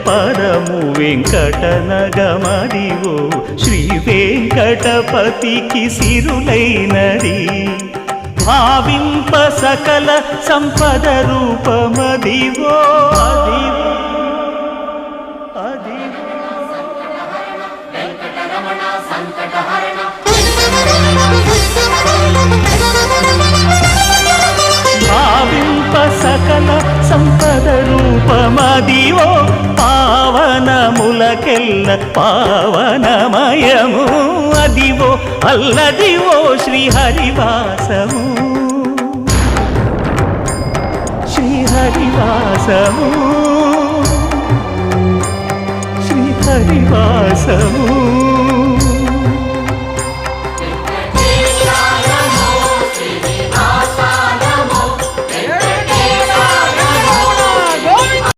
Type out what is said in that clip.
పరము వెంకటనగమదివో శ్రీ వెంకటపతికి సిరులైనది భావింప సకల సంపద రూపమదివో అదివో భావింప సకల సంపద రూపమదివో పావనములకెల్ల పావనమయము అదివో అల్లదివో శ్రీహరివాసము శ్రీహరివాసము శ్రీహరివాసము